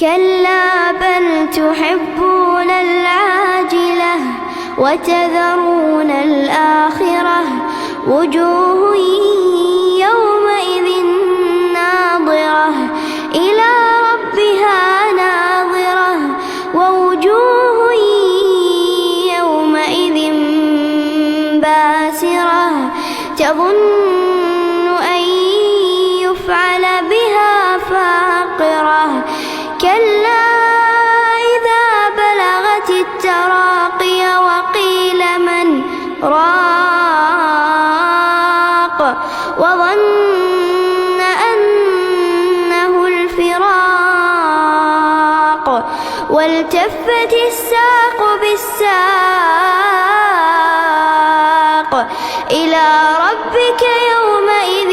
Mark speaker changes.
Speaker 1: كلا بل تحبون العاجلة وتذرون الآخرة وجوه يومئذ ناظرة إلى ربها ناظرة ووجوه يومئذ باسرة تظن أن يفعل بها فاقرة كلا إذا بلغت التراقي وقيل من راق وظن أنه الفراق والتفت الساق بالساق إلى ربك يومئذ